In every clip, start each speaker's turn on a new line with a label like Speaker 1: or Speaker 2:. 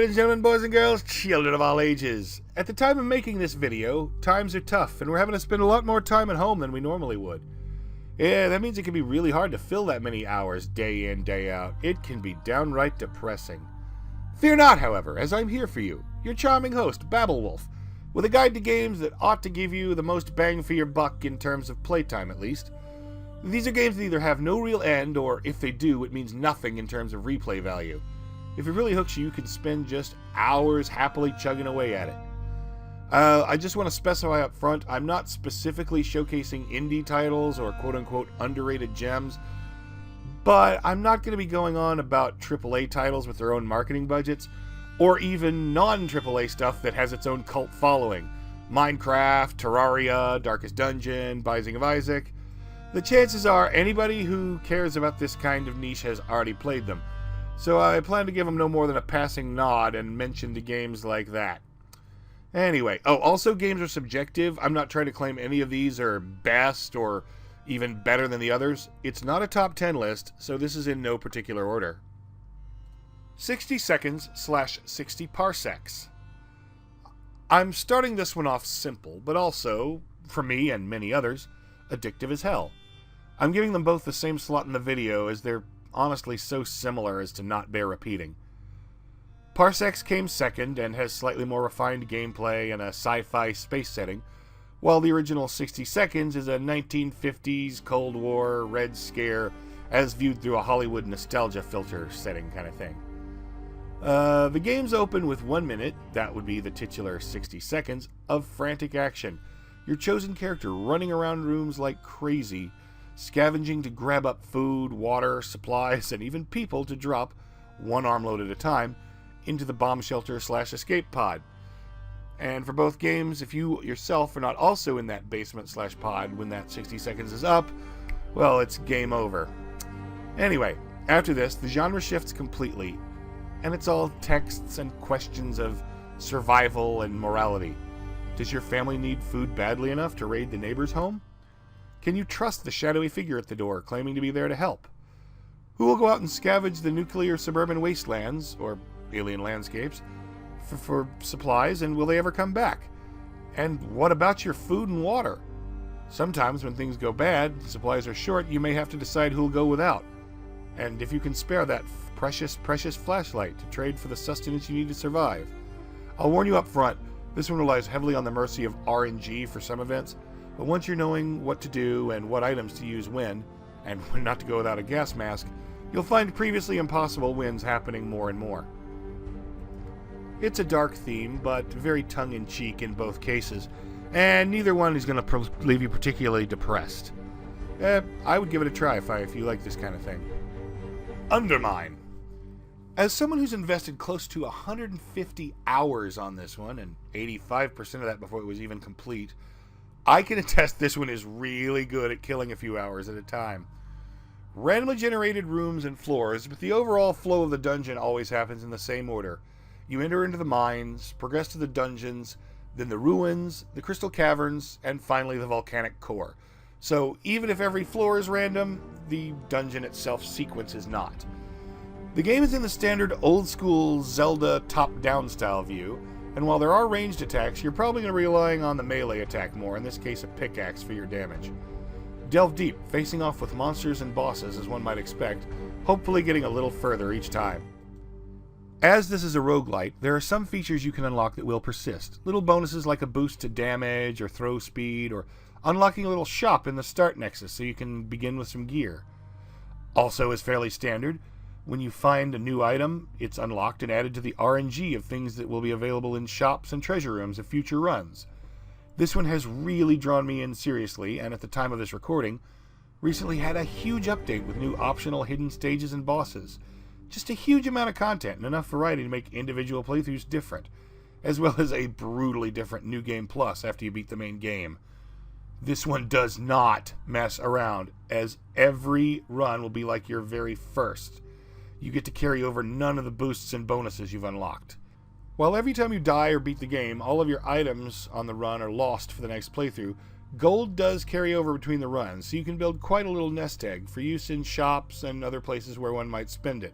Speaker 1: ladies and gentlemen, boys and girls, children of all ages. At the time of making this video, times are tough, and we're having to spend a lot more time at home than we normally would. Yeah, that means it can be really hard to fill that many hours day in, day out. It can be downright depressing. Fear not, however, as I'm here for you, your charming host, Babblewolf, with a guide to games that ought to give you the most bang for your buck in terms of playtime, at least. These are games that either have no real end, or if they do, it means nothing in terms of replay value. If it really hooks you, you can spend just hours happily chugging away at it. I just want to specify up front, I'm not specifically showcasing indie titles or quote-unquote underrated gems, but I'm not going to be going on about AAA titles with their own marketing budgets, or even non-AAA stuff that has its own cult following. Minecraft, Terraria, Darkest Dungeon, Binding of Isaac. The chances are anybody who cares about this kind of niche has already played them, so I plan to give them no more than a passing nod and mention the games like that. Anyway, also games are subjective. I'm not trying to claim any of these are best or even better than the others. It's not a top 10 list, so this is in no particular order. 60 seconds / 60 parsecs. I'm starting this one off simple, but also, for me and many others, addictive as hell. I'm giving them both the same slot in the video as they're honestly so similar as to not bear repeating. Parsecs came second and has slightly more refined gameplay and a sci-fi space setting, while the original 60 seconds is a 1950s Cold War Red Scare as viewed through a Hollywood nostalgia filter setting kind of thing. The games open with 1 minute, that would be the titular 60 seconds, of frantic action. Your chosen character running around rooms like crazy, scavenging to grab up food, water, supplies, and even people to drop, one armload at a time, into the bomb shelter / escape pod. And for both games, if you yourself are not also in that basement / pod when that 60 seconds is up, well, it's game over. Anyway, after this, the genre shifts completely, and it's all texts and questions of survival and morality. Does your family need food badly enough to raid the neighbor's home? Can you trust the shadowy figure at the door claiming to be there to help? Who will go out and scavenge the nuclear suburban wastelands, or alien landscapes, for supplies, and will they ever come back? And what about your food and water? Sometimes when things go bad, supplies are short, you may have to decide who'll go without. And if you can spare that precious flashlight to trade for the sustenance you need to survive. I'll warn you up front, this one relies heavily on the mercy of RNG for some events, but once you're knowing what to do and what items to use when, and when not to go without a gas mask, you'll find previously impossible wins happening more and more. It's a dark theme, but very tongue-in-cheek in both cases, and neither one is going to leave you particularly depressed. I would give it a try if you like this kind of thing. Undermine. As someone who's invested close to 150 hours on this one, and 85% of that before it was even complete, I can attest this one is really good at killing a few hours at a time. Randomly generated rooms and floors, but the overall flow of the dungeon always happens in the same order. You enter into the mines, progress to the dungeons, then the ruins, the crystal caverns, and finally the volcanic core. So even if every floor is random, the dungeon itself sequence is not. The game is in the standard old-school Zelda top-down style view, and while there are ranged attacks, you're probably going to be relying on the melee attack more, in this case a pickaxe for your damage. Delve deep, facing off with monsters and bosses as one might expect, hopefully getting a little further each time. As this is a roguelite, there are some features you can unlock that will persist. Little bonuses like a boost to damage or throw speed, or unlocking a little shop in the start nexus so you can begin with some gear. Also is fairly standard. When you find a new item, it's unlocked and added to the RNG of things that will be available in shops and treasure rooms of future runs. This one has really drawn me in seriously, and at the time of this recording, recently had a huge update with new optional hidden stages and bosses. Just a huge amount of content and enough variety to make individual playthroughs different, as well as a brutally different New Game Plus after you beat the main game. This one does not mess around, as every run will be like your very first. You get to carry over none of the boosts and bonuses you've unlocked. While every time you die or beat the game, all of your items on the run are lost for the next playthrough, gold does carry over between the runs, so you can build quite a little nest egg for use in shops and other places where one might spend it.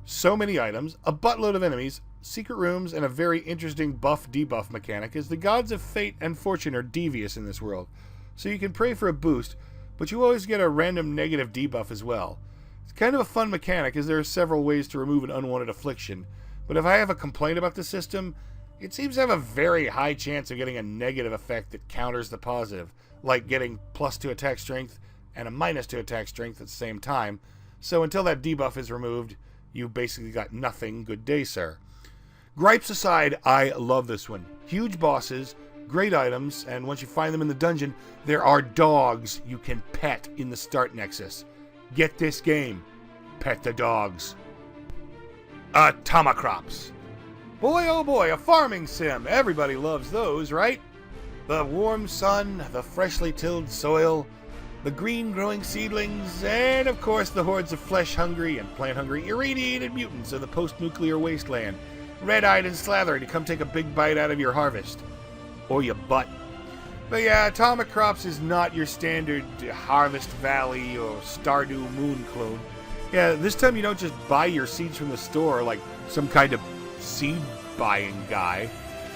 Speaker 1: So many items, a buttload of enemies, secret rooms, and a very interesting buff-debuff mechanic, as the gods of fate and fortune are devious in this world. So you can pray for a boost, but you always get a random negative debuff as well. It's kind of a fun mechanic, as there are several ways to remove an unwanted affliction, but if I have a complaint about the system, it seems to have a very high chance of getting a negative effect that counters the positive, like getting +2 attack strength and a -2 attack strength at the same time. So until that debuff is removed, you basically got nothing. Good day, sir. Gripes aside, I love this one. Huge bosses, great items, and once you find them in the dungeon, there are dogs you can pet in the start nexus. Get this game. Pet the dogs. Atomocrops. Boy, oh boy, a farming sim. Everybody loves those, right? The warm sun, the freshly tilled soil, the green growing seedlings, and of course the hordes of flesh-hungry and plant-hungry irradiated mutants of the post-nuclear wasteland, red-eyed and slathery to come take a big bite out of your harvest. Or your butt. But yeah, Atomic Crops is not your standard Harvest Valley or Stardew Moon clone. Yeah, this time you don't just buy your seeds from the store like some kind of seed buying guy.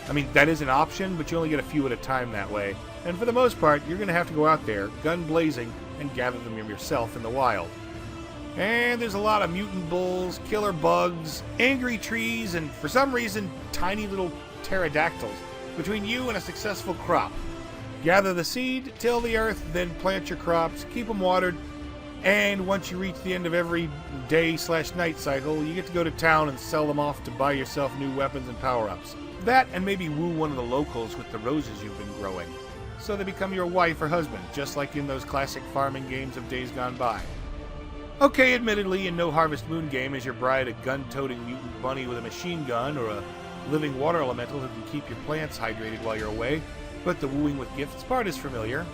Speaker 1: I mean, that is an option, but you only get a few at a time that way. And for the most part, you're going to have to go out there, gun blazing, and gather them yourself in the wild. And there's a lot of mutant bulls, killer bugs, angry trees, and for some reason, tiny little pterodactyls between you and a successful crop. Gather the seed, till the earth, then plant your crops, keep them watered, and once you reach the end of every day/night cycle, you get to go to town and sell them off to buy yourself new weapons and power-ups. That, and maybe woo one of the locals with the roses you've been growing, so they become your wife or husband, just like in those classic farming games of days gone by. Okay, admittedly, in no Harvest Moon game is your bride a gun-toting mutant bunny with a machine gun, or a living water elemental who can keep your plants hydrated while you're away, but the wooing with gifts part is familiar.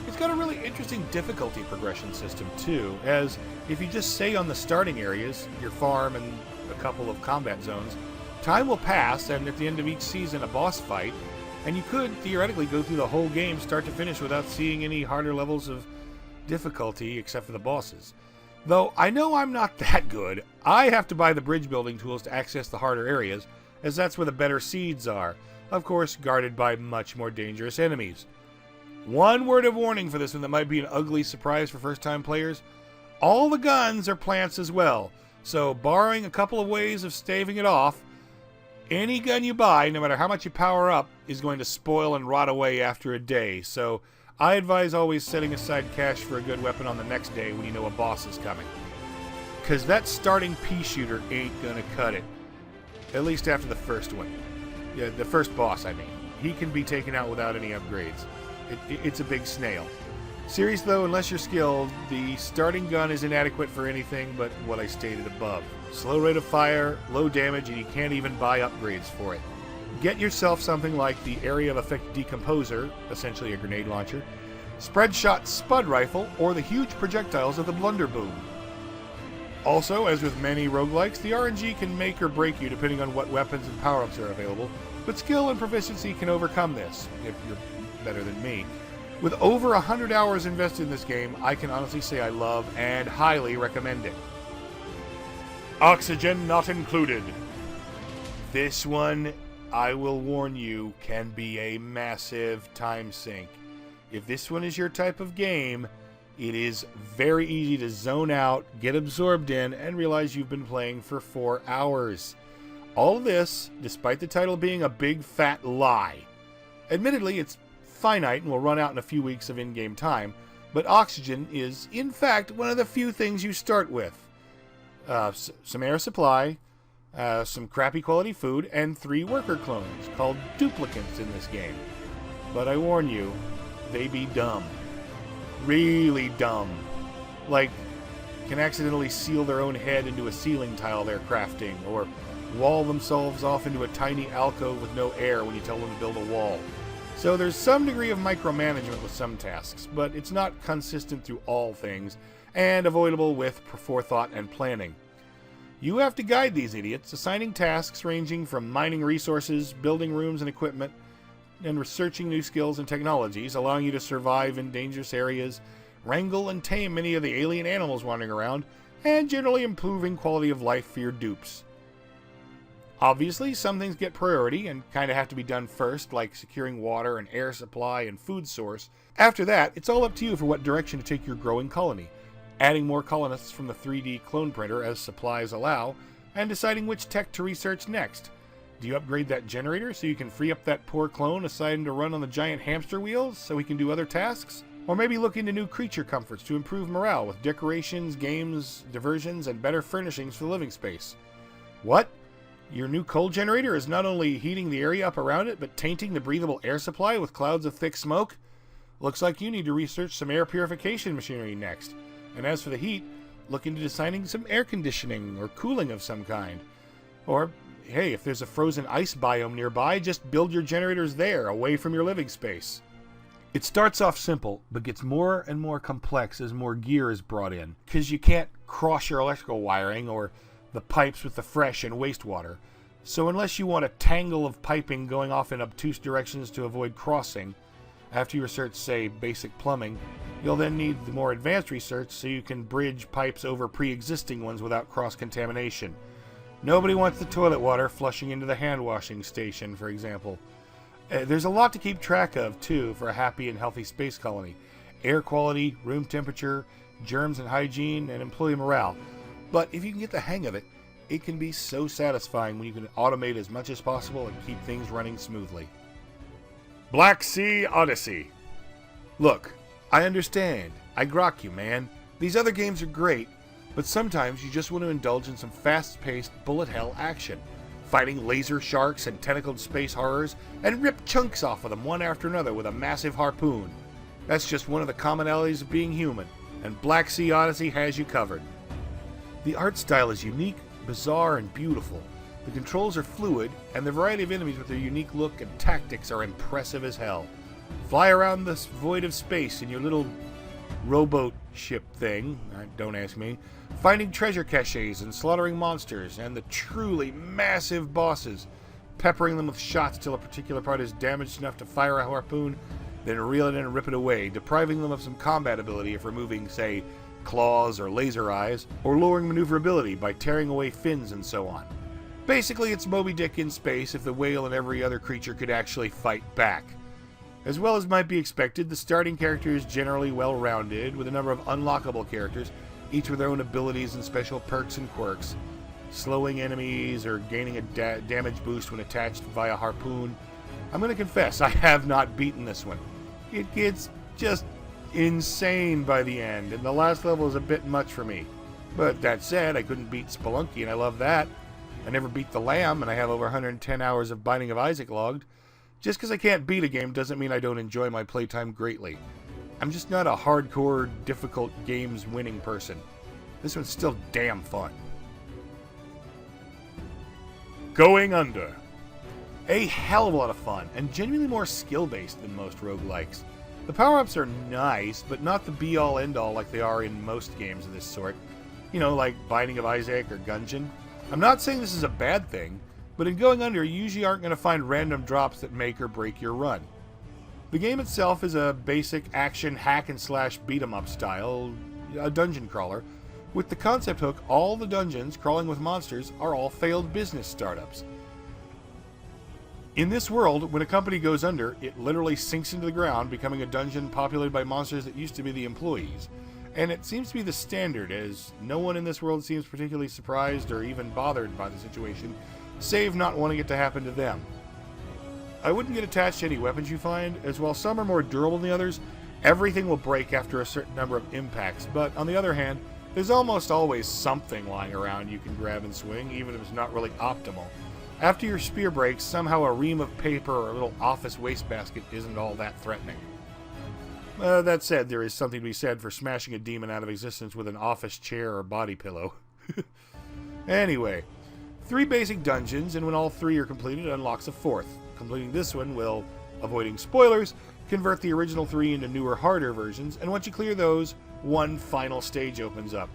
Speaker 1: It's got a really interesting difficulty progression system, too, as if you just stay on the starting areas, your farm and a couple of combat zones, time will pass, and at the end of each season a boss fight, and you could theoretically go through the whole game start to finish without seeing any harder levels of difficulty except for the bosses. Though I know I'm not that good, I have to buy the bridge building tools to access the harder areas, as that's where the better seeds are, of course guarded by much more dangerous enemies. One word of warning for this one that might be an ugly surprise for first-time players: all the guns are plants as well, so borrowing a couple of ways of staving it off, any gun you buy, no matter how much you power up, is going to spoil and rot away after a day, so I advise always setting aside cash for a good weapon on the next day when you know a boss is coming. Because that starting pea shooter ain't gonna cut it. At least after the first one. Yeah, the first boss, I mean. He can be taken out without any upgrades. It's a big snail. Series, though, unless you're skilled, the starting gun is inadequate for anything but what I stated above. Slow rate of fire, low damage, and you can't even buy upgrades for it. Get yourself something like the Area of Effect Decomposer, essentially a grenade launcher, Spread Shot Spud Rifle, or the huge projectiles of the Blunderboom. Also, as with many roguelikes, the RNG can make or break you depending on what weapons and power-ups are available, but skill and proficiency can overcome this, if you're better than me. With over 100 hours invested in this game, I can honestly say I love and highly recommend it. Oxygen not included. This one, I will warn you, can be a massive time sink. If this one is your type of game, it is very easy to zone out, get absorbed in, and realize you've been playing for 4 hours. All of this, despite the title being a big fat lie. Admittedly, it's finite and will run out in a few weeks of in-game time, but oxygen is, in fact, one of the few things you start with. Some air supply, some crappy quality food, and 3 worker clones, called duplicants in this game. But I warn you, they be dumb. Really dumb. Like, can accidentally seal their own head into a ceiling tile they're crafting, or wall themselves off into a tiny alcove with no air when you tell them to build a wall. So there's some degree of micromanagement with some tasks, but it's not consistent through all things, and avoidable with forethought and planning. You have to guide these idiots, assigning tasks ranging from mining resources, building rooms and equipment, and researching new skills and technologies, allowing you to survive in dangerous areas, wrangle and tame many of the alien animals wandering around, and generally improving quality of life for your dupes. Obviously, some things get priority and kind of have to be done first, like securing water and air supply and food source. After that, it's all up to you for what direction to take your growing colony, adding more colonists from the 3D clone printer as supplies allow, and deciding which tech to research next. Do you upgrade that generator so you can free up that poor clone assigned to run on the giant hamster wheels so he can do other tasks? Or maybe look into new creature comforts to improve morale with decorations, games, diversions, and better furnishings for the living space. What? Your new coal generator is not only heating the area up around it, but tainting the breathable air supply with clouds of thick smoke? Looks like you need to research some air purification machinery next. And as for the heat, look into designing some air conditioning or cooling of some kind. Or, hey, if there's a frozen ice biome nearby, just build your generators there, away from your living space. It starts off simple, but gets more and more complex as more gear is brought in, because you can't cross your electrical wiring or the pipes with the fresh and wastewater. So unless you want a tangle of piping going off in obtuse directions to avoid crossing, after you research, say, basic plumbing, you'll then need the more advanced research so you can bridge pipes over pre-existing ones without cross-contamination. Nobody wants the toilet water flushing into the hand-washing station, for example. There's a lot to keep track of, too, for a happy and healthy space colony. Air quality, room temperature, germs and hygiene, and employee morale. But if you can get the hang of it, it can be so satisfying when you can automate as much as possible and keep things running smoothly. Black Sea Odyssey. Look, I understand. I grok you, man. These other games are great, but sometimes you just want to indulge in some fast-paced bullet hell action, fighting laser sharks and tentacled space horrors, and rip chunks off of them one after another with a massive harpoon. That's just one of the commonalities of being human, and Black Sea Odyssey has you covered. The art style is unique, bizarre, and beautiful. The controls are fluid, and the variety of enemies with their unique look and tactics are impressive as hell. Fly around this void of space in your little rowboat ship thing, don't ask me, finding treasure caches and slaughtering monsters, and the truly massive bosses, peppering them with shots till a particular part is damaged enough to fire a harpoon, then reel it in and rip it away, depriving them of some combat ability if removing, say, claws or laser eyes, or lowering maneuverability by tearing away fins and so on. Basically, it's Moby Dick in space if the whale and every other creature could actually fight back. As well as might be expected, the starting character is generally well-rounded, with a number of unlockable characters, each with their own abilities and special perks and quirks. Slowing enemies or gaining a damage boost when attached via harpoon. I'm going to confess, I have not beaten this one. It gets just insane by the end, and the last level is a bit much for me. But that said, I couldn't beat Spelunky, and I love that. I never beat The Lamb, and I have over 110 hours of Binding of Isaac logged. Just because I can't beat a game doesn't mean I don't enjoy my playtime greatly. I'm just not a hardcore, difficult games winning person. This one's still damn fun. Going Under. A hell of a lot of fun, and genuinely more skill-based than most roguelikes. The power-ups are nice, but not the be-all, end-all like they are in most games of this sort. You know, like Binding of Isaac or Gungeon. I'm not saying this is a bad thing, but in Going Under, you usually aren't going to find random drops that make or break your run. The game itself is a basic action hack-and-slash beat-em-up style, a dungeon crawler, with the concept hook all the dungeons crawling with monsters are all failed business startups. In this world, when a company goes under, it literally sinks into the ground, becoming a dungeon populated by monsters that used to be the employees. And it seems to be the standard, as no one in this world seems particularly surprised or even bothered by the situation, save not wanting it to happen to them. I wouldn't get attached to any weapons you find, as while some are more durable than the others, everything will break after a certain number of impacts, but on the other hand, there's almost always something lying around you can grab and swing, even if it's not really optimal. After your spear breaks, somehow a ream of paper or a little office wastebasket isn't all that threatening. That said, there is something to be said for smashing a demon out of existence with an office chair or body pillow. Anyway, 3 basic dungeons, and when all 3 are completed, it unlocks a 4th. Completing this one will, avoiding spoilers, convert the original 3 into newer, harder versions, and once you clear those, one final stage opens up.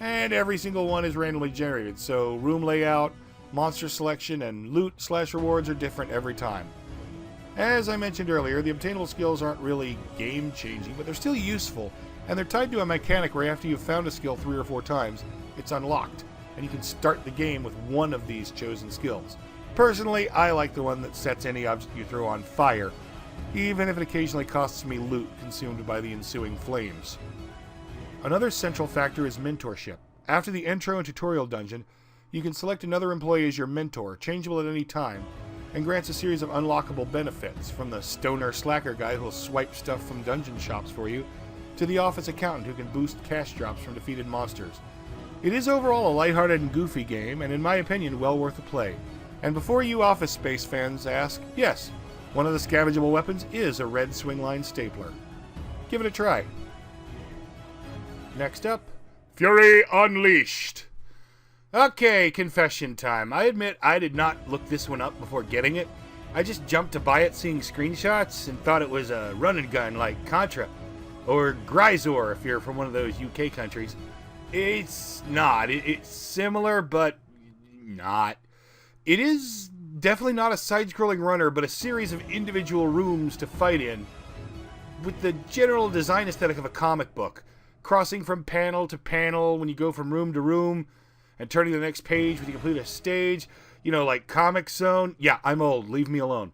Speaker 1: And every single one is randomly generated, so room layout, monster selection, and loot/rewards are different every time. As I mentioned earlier, the obtainable skills aren't really game-changing, but they're still useful, and they're tied to a mechanic where after you've found a skill 3 or 4 times, it's unlocked. and you can start the game with one of these chosen skills. Personally, I like the one that sets any object you throw on fire, even if it occasionally costs me loot consumed by the ensuing flames. Another central factor is mentorship. After the intro and tutorial dungeon, you can select another employee as your mentor, changeable at any time, and grants a series of unlockable benefits, from the stoner slacker guy who'll swipe stuff from dungeon shops for you, to the office accountant who can boost cash drops from defeated monsters. It is overall a lighthearted and goofy game, and in my opinion, well worth a play. And before you Office Space fans ask, yes, one of the scavengeable weapons is a red swingline stapler. Give it a try. Next up, Fury Unleashed. Okay, confession time. I admit I did not look this one up before getting it. I just jumped to buy it seeing screenshots and thought it was a run and gun like Contra, or Grisor if you're from one of those UK countries. It's not. It's similar, but not. It is definitely not a side-scrolling runner, but a series of individual rooms to fight in, with the general design aesthetic of a comic book, crossing from panel to panel when you go from room to room, and turning to the next page when you complete a stage, you know, like Comic Zone. Yeah, I'm old. Leave me alone.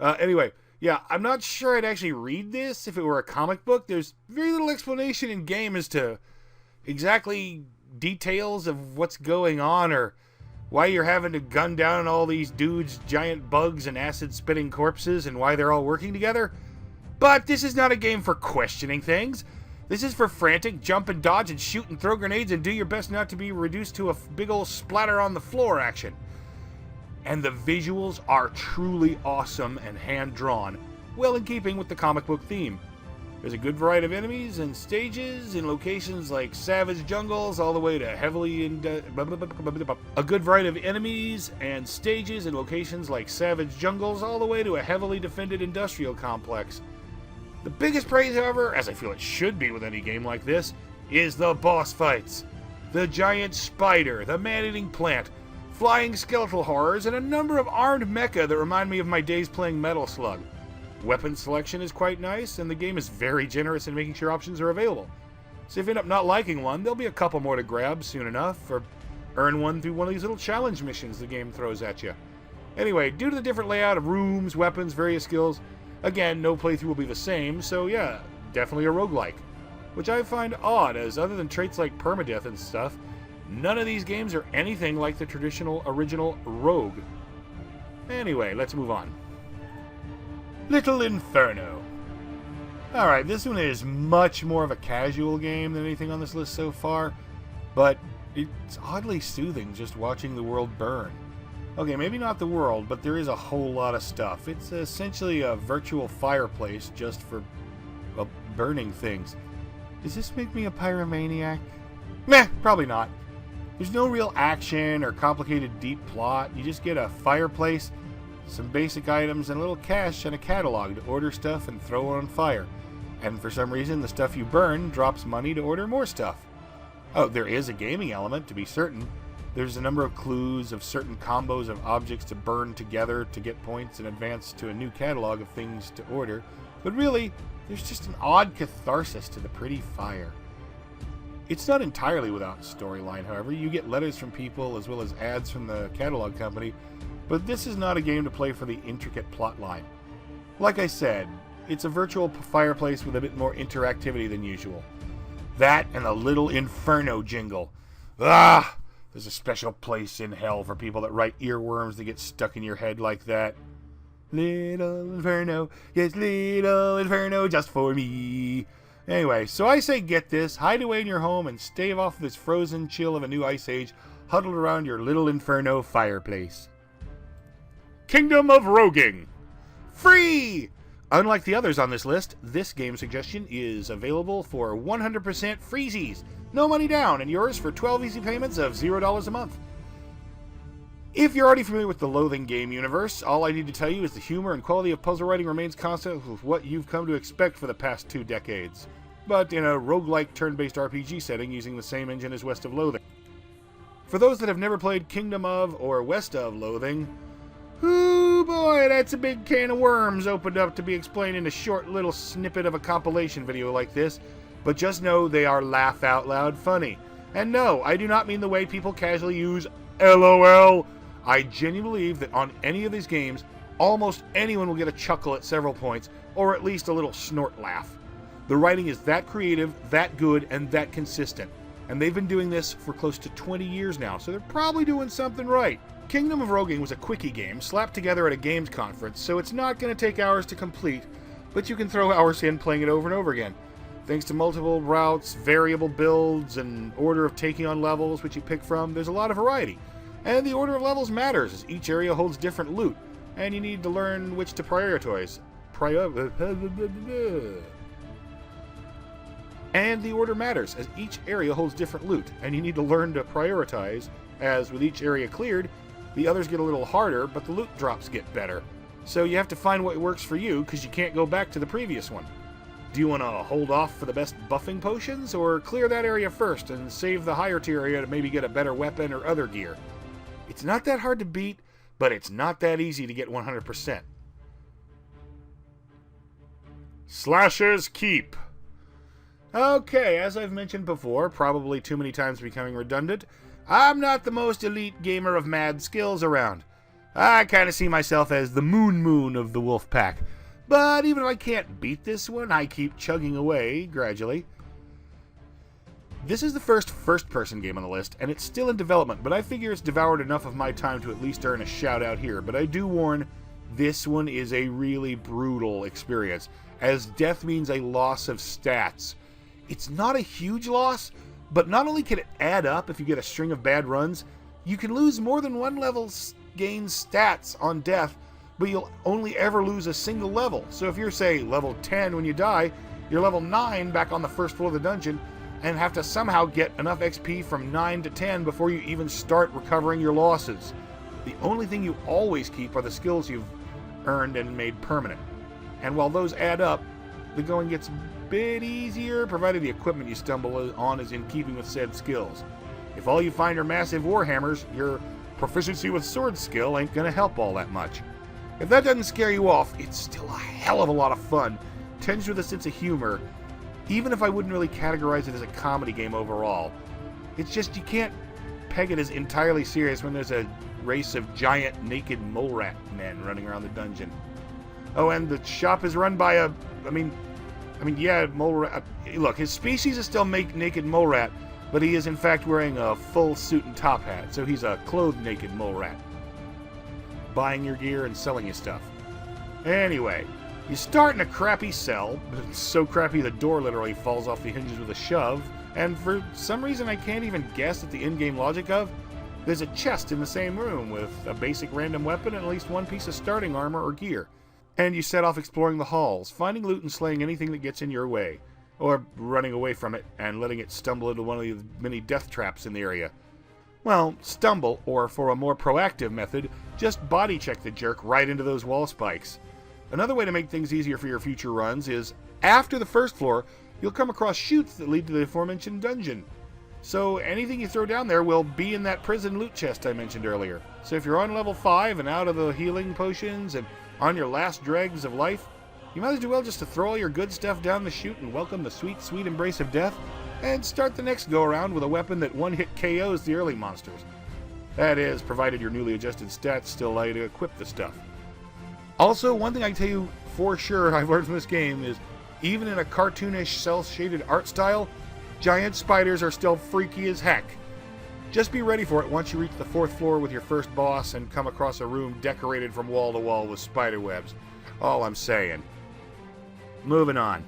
Speaker 1: Anyway, yeah, I'm not sure I'd actually read this if it were a comic book. There's very little explanation in game as to exactly details of what's going on or why you're having to gun down all these dudes, giant bugs, and acid-spitting corpses, and why they're all working together. But this is not a game for questioning things. This is for frantic jump and dodge and shoot and throw grenades and do your best not to be reduced to a big old splatter on the floor action. And the visuals are truly awesome and hand-drawn, well in keeping with the comic book theme. There's a good variety of enemies and stages in locations like savage jungles all the way to heavily a heavily defended industrial complex. The biggest praise, however, as I feel it should be with any game like this, is the boss fights. The giant spider, the man-eating plant, flying skeletal horrors, and a number of armed mecha that remind me of my days playing Metal Slug. Weapon selection is quite nice, and the game is very generous in making sure options are available. So if you end up not liking one, there'll be a couple more to grab soon enough, or earn one through one of these little challenge missions the game throws at you. Anyway, due to the different layout of rooms, weapons, various skills, again, no playthrough will be the same, so yeah, definitely a roguelike. Which I find odd, as other than traits like permadeath and stuff, none of these games are anything like the traditional original Rogue. Anyway, let's move on. Little Inferno. Alright, this one is much more of a casual game than anything on this list so far, but it's oddly soothing just watching the world burn. Okay, maybe not the world, but there is a whole lot of stuff. It's essentially a virtual fireplace just for, well, burning things. Does this make me a pyromaniac? Meh, probably not. There's no real action or complicated deep plot. You just get a fireplace, some basic items, and a little cash and a catalog to order stuff and throw on fire. And for some reason, the stuff you burn drops money to order more stuff. Oh, there is a gaming element, to be certain. There's a number of clues of certain combos of objects to burn together to get points and advance to a new catalog of things to order. But really, there's just an odd catharsis to the pretty fire. It's not entirely without storyline, however. You get letters from people as well as ads from the catalog company, but this is not a game to play for the intricate plotline. Like I said, it's a virtual fireplace with a bit more interactivity than usual. That and the Little Inferno jingle. Ah! There's a special place in hell for people that write earworms that get stuck in your head like that. Little Inferno, yes, Little Inferno, just for me. Anyway, so I say get this, hide away in your home, and stave off this frozen chill of a new ice age huddled around your Little Inferno fireplace. Kingdom of Roguing. Free! Unlike the others on this list, this game suggestion is available for 100% freezies. No money down, and yours for 12 easy payments of $0 a month. If you're already familiar with the Loathing game universe, all I need to tell you is the humor and quality of puzzle writing remains constant with what you've come to expect for the past 2 decades. But in a roguelike turn-based RPG setting using the same engine as West of Loathing. For those that have never played Kingdom of or West of Loathing, ooh boy, that's a big can of worms opened up to be explained in a short little snippet of a compilation video like this, but just know they are laugh out loud funny. And no, I do not mean the way people casually use LOL. I genuinely believe that on any of these games, almost anyone will get a chuckle at several points, or at least a little snort laugh. The writing is that creative, that good, and that consistent. And they've been doing this for close to 20 years now, so they're probably doing something right. Kingdom of Rogaine was a quickie game slapped together at a games conference, so it's not going to take hours to complete, but you can throw hours in playing it over and over again. Thanks to multiple routes, variable builds, and order of taking on levels which you pick from, there's a lot of variety. And the order of levels matters, as each area holds different loot, and you need to learn which to prioritize. And the order matters, as each area holds different loot, and you need to learn to prioritize, as with each area cleared, the others get a little harder, but the loot drops get better. So you have to find what works for you, because you can't go back to the previous one. Do you want to hold off for the best buffing potions, or clear that area first and save the higher tier area to maybe get a better weapon or other gear? It's not that hard to beat, but it's not that easy to get 100%. Slashers Keep. Okay, as I've mentioned before, probably too many times becoming redundant, I'm not the most elite gamer of mad skills around. I kind of see myself as the moon of the WolfPack. But even if I can't beat this one, I keep chugging away gradually. This is the first-person game on the list, and it's still in development, but I figure it's devoured enough of my time to at least earn a shout-out here. But I do warn, this one is a really brutal experience, as death means a loss of stats. It's not a huge loss, but not only can it add up if you get a string of bad runs, you can lose more than one level's gain stats on death, but you'll only ever lose a single level. So if you're, say, level 10 when you die, you're level 9 back on the first floor of the dungeon, and have to somehow get enough XP from 9 to 10 before you even start recovering your losses. The only thing you always keep are the skills you've earned and made permanent. And while those add up, the going gets a bit easier, provided the equipment you stumble on is in keeping with said skills. If all you find are massive warhammers, your proficiency with sword skill ain't gonna help all that much. If that doesn't scare you off, it's still a hell of a lot of fun, tinged with a sense of humor, even if I wouldn't really categorize it as a comedy game overall. It's just you can't peg it as entirely serious when there's a race of giant naked mole rat men running around the dungeon. Oh, and the shop is run by mole rat. Look, his species is still naked mole rat, but he is in fact wearing a full suit and top hat, so he's a clothed naked mole rat, buying your gear and selling you stuff. Anyway, you start in a crappy cell, but it's so crappy the door literally falls off the hinges with a shove, and for some reason I can't even guess at the in-game logic of, there's a chest in the same room with a basic random weapon and at least one piece of starting armor or gear. And you set off exploring the halls, finding loot and slaying anything that gets in your way, or running away from it and letting it stumble into one of the many death traps in the area. Well, stumble, or for a more proactive method, just body check the jerk right into those wall spikes. Another way to make things easier for your future runs is, after the first floor, you'll come across chutes that lead to the aforementioned dungeon. So anything you throw down there will be in that prison loot chest I mentioned earlier. So if you're on level 5 and out of the healing potions and on your last dregs of life, you might as well just to throw all your good stuff down the chute and welcome the sweet, sweet embrace of death, and start the next go-around with a weapon that one-hit KOs the early monsters. That is, provided your newly adjusted stats still allow you to equip the stuff. Also, one thing I can tell you for sure I've learned from this game is, even in a cartoonish, cel-shaded art style, giant spiders are still freaky as heck. Just be ready for it once you reach the 4th floor with your first boss and come across a room decorated from wall to wall with spider webs. All I'm saying. Moving on.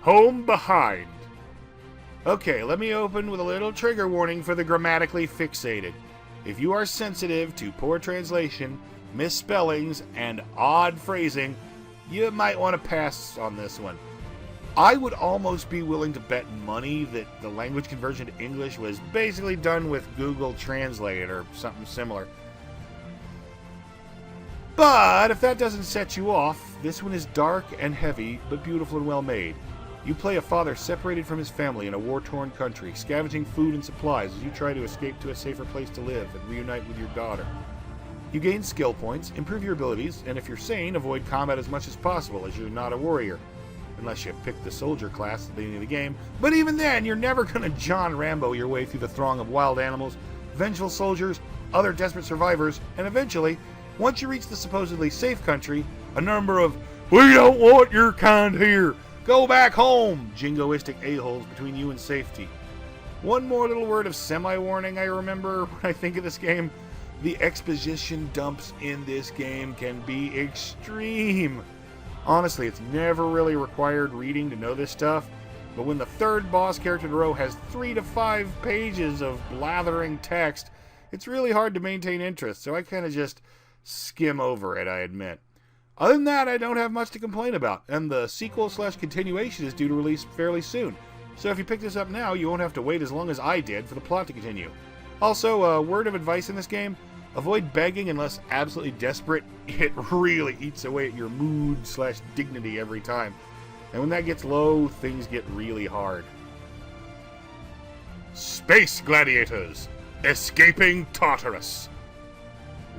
Speaker 1: Home Behind. Okay, let me open with a little trigger warning for the grammatically fixated. If you are sensitive to poor translation, misspellings, and odd phrasing, you might want to pass on this one. I would almost be willing to bet money that the language conversion to English was basically done with Google Translate or something similar. But if that doesn't set you off, this one is dark and heavy, but beautiful and well made. You play a father separated from his family in a war-torn country, scavenging food and supplies as you try to escape to a safer place to live and reunite with your daughter. You gain skill points, improve your abilities, and if you're sane, avoid combat as much as possible as you're not a warrior. unless you pick the soldier class at the beginning of the game. But even then, you're never going to John Rambo your way through the throng of wild animals, vengeful soldiers, other desperate survivors, and eventually, once you reach the supposedly safe country, a number of "we don't want your kind here, go back home" jingoistic a-holes between you and safety. One more little word of semi-warning I remember when I think of this game. The exposition dumps in this game can be extreme. Honestly, it's never really required reading to know this stuff, but when the third boss character in a row has 3 to 5 pages of blathering text, it's really hard to maintain interest, so I kind of just skim over it, I admit. Other than that, I don't have much to complain about, and the sequel/continuation is due to release fairly soon, so if you pick this up now, you won't have to wait as long as I did for the plot to continue. Also, a word of advice in this game: avoid begging unless absolutely desperate. It really eats away at your mood/dignity every time. And when that gets low, things get really hard. Space Gladiators: Escaping Tartarus.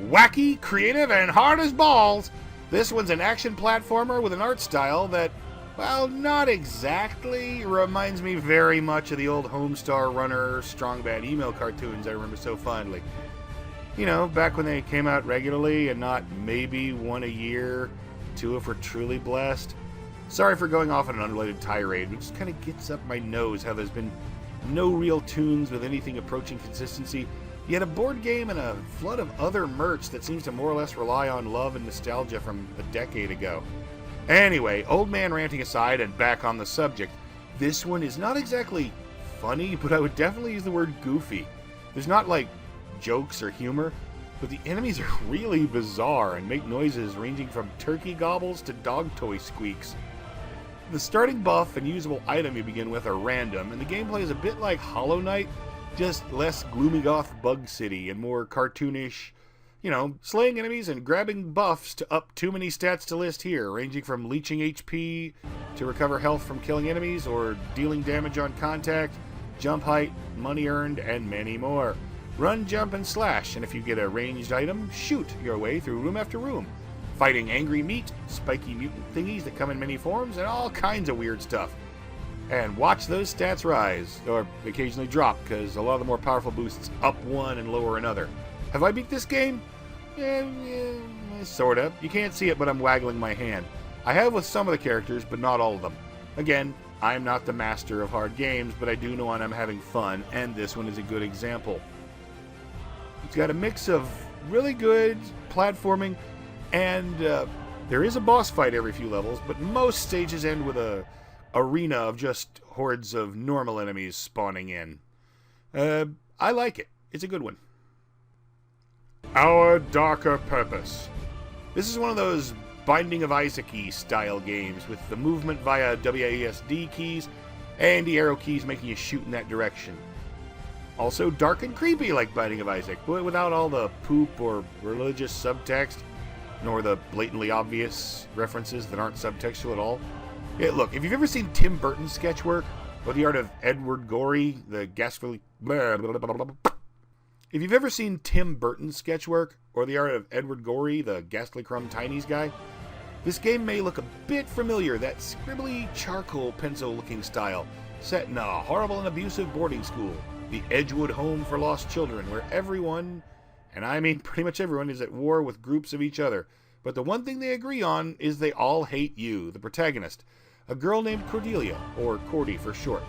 Speaker 1: Wacky, creative, and hard as balls, this one's an action platformer with an art style that, well, not exactly, reminds me very much of the old Homestar Runner Strong Bad email cartoons I remember so fondly. You know, back when they came out regularly and not maybe one a year, 2 if we're truly blessed. Sorry for going off on an unrelated tirade, but it just kind of gets up my nose how there's been no real tunes with anything approaching consistency, yet a board game and a flood of other merch that seems to more or less rely on love and nostalgia from a decade ago. Anyway, old man ranting aside and back on the subject, this one is not exactly funny, but I would definitely use the word goofy. There's not like jokes or humor, but the enemies are really bizarre and make noises ranging from turkey gobbles to dog toy squeaks. The starting buff and usable item you begin with are random, and the gameplay is a bit like Hollow Knight, just less gloomy goth Bug City and more cartoonish, you know, slaying enemies and grabbing buffs to up too many stats to list here, ranging from leeching HP to recover health from killing enemies or dealing damage on contact, jump height, money earned, and many more. Run, jump, and slash, and if you get a ranged item, shoot your way through room after room, fighting angry meat, spiky mutant thingies that come in many forms, and all kinds of weird stuff. And watch those stats rise, or occasionally drop, because a lot of the more powerful boosts up one and lower another. Have I beat this game? Sorta. You can't see it, but I'm waggling my hand. I have with some of the characters, but not all of them. Again, I'm not the master of hard games, but I do know when I'm having fun, and this one is a good example. It's got a mix of really good platforming, and there is a boss fight every few levels, but most stages end with a arena of just hordes of normal enemies spawning in. I like it. It's a good one. Our Darker Purpose. This is one of those Binding of Isaac-y style games with the movement via WASD keys and the arrow keys making you shoot in that direction. Also dark and creepy like Binding of Isaac, but without all the poop or religious subtext, nor the blatantly obvious references that aren't subtextual at all. Look, if you've ever seen Tim Burton's sketch work, or the art of Edward Gorey, the ghastly... If you've ever seen Tim Burton's sketch work, or the art of Edward Gorey, the ghastly crumb tinies guy, this game may look a bit familiar, that scribbly charcoal pencil looking style, set in a horrible and abusive boarding school, the Edgewood Home for Lost Children, where everyone, and I mean pretty much everyone, is at war with groups of each other. But the one thing they agree on is they all hate you, the protagonist, a girl named Cordelia, or Cordy for short.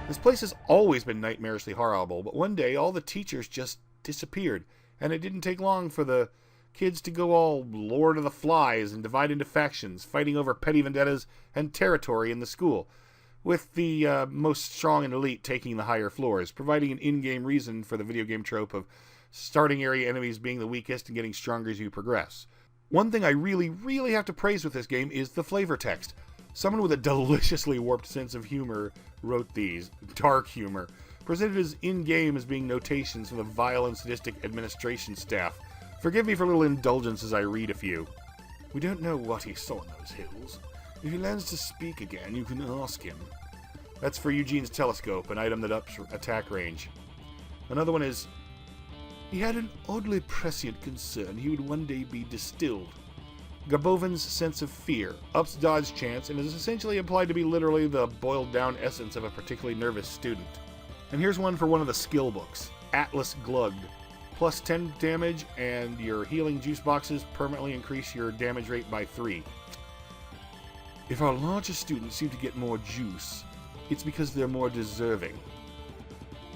Speaker 1: This place has always been nightmarishly horrible, but one day all the teachers just disappeared, and it didn't take long for the kids to go all Lord of the Flies and divide into factions, fighting over petty vendettas and territory in the school, with the most strong and elite taking the higher floors, providing an in-game reason for the video game trope of starting area enemies being the weakest and getting stronger as you progress. One thing I really have to praise with this game is the flavor text. Someone with a deliciously warped sense of humor wrote these. Dark humor. Presented as in-game as being notations from the vile and sadistic administration staff. Forgive me for a little indulgence as I read a few. We don't know what he saw in those hills. If he learns to speak again, you can ask him. That's for Eugene's telescope, an item that ups attack range. Another one is, he had an oddly prescient concern he would one day be distilled. Gabovan's sense of fear, ups dodge chance, and is essentially implied to be literally the boiled down essence of a particularly nervous student. And here's one for one of the skill books. Atlas Glugged. Plus 10 damage, and your healing juice boxes permanently increase your damage rate by 3. If our larger students seem to get more juice, it's because they're more deserving.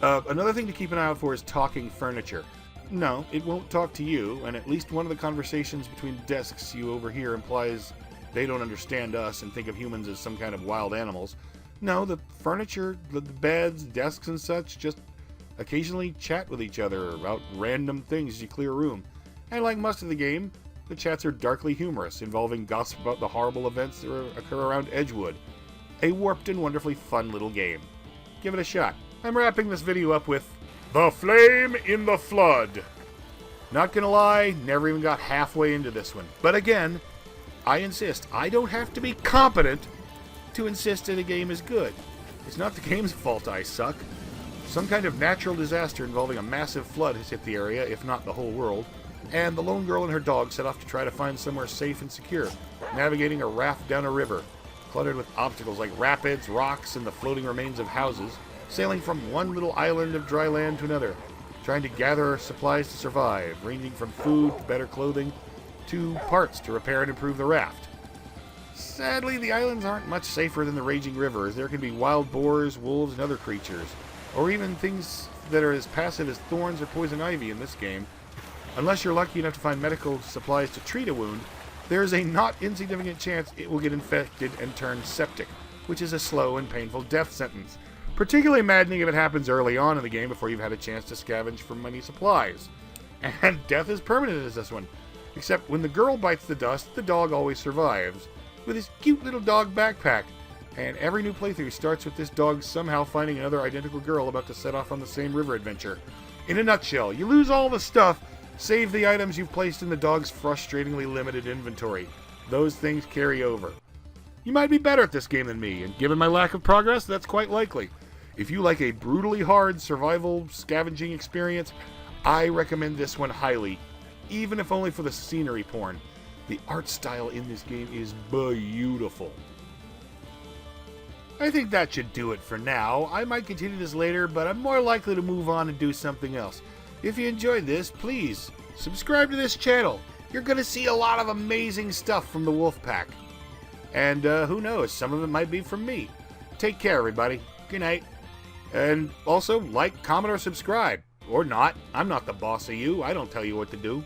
Speaker 1: Another thing to keep an eye out for is talking furniture. No, it won't talk to you, and at least one of the conversations between desks you overhear implies they don't understand us and think of humans as some kind of wild animals. No, the furniture, the beds, desks and such, just occasionally chat with each other about random things as you clear a room. And like most of the game, the chats are darkly humorous, involving gossip about the horrible events that occur around Edgewood. A warped and wonderfully fun little game. Give it a shot. I'm wrapping this video up with The Flame in the Flood. Not gonna lie, never even got halfway into this one. But again, I insist, I don't have to be competent to insist that a game is good. It's not the game's fault I suck. Some kind of natural disaster involving a massive flood has hit the area, if not the whole world, and the lone girl and her dog set off to try to find somewhere safe and secure, navigating a raft down a river, cluttered with obstacles like rapids, rocks, and the floating remains of houses, sailing from one little island of dry land to another, trying to gather supplies to survive, ranging from food to better clothing to parts to repair and improve the raft. Sadly, the islands aren't much safer than the raging river, as there can be wild boars, wolves, and other creatures, or even things that are as passive as thorns or poison ivy in this game. Unless you're lucky enough to find medical supplies to treat a wound, there is a not insignificant chance it will get infected and turn septic, which is a slow and painful death sentence. Particularly maddening if it happens early on in the game before you've had a chance to scavenge for many supplies. And death is permanent as this one, except when the girl bites the dust, the dog always survives, with his cute little dog backpack. And every new playthrough starts with this dog somehow finding another identical girl about to set off on the same river adventure. In a nutshell, you lose all the stuff, save the items you've placed in the dog's frustratingly limited inventory. Those things carry over. You might be better at this game than me, and given my lack of progress, that's quite likely. If you like a brutally hard survival scavenging experience, I recommend this one highly, even if only for the scenery porn. The art style in this game is beautiful. I think that should do it for now. I might continue this later, but I'm more likely to move on and do something else. If you enjoyed this, please subscribe to this channel. You're going to see a lot of amazing stuff from the WolfPack. And who knows, some of it might be from me. Take care, everybody. Good night. And also, like, comment, or subscribe. Or not. I'm not the boss of you. I don't tell you what to do.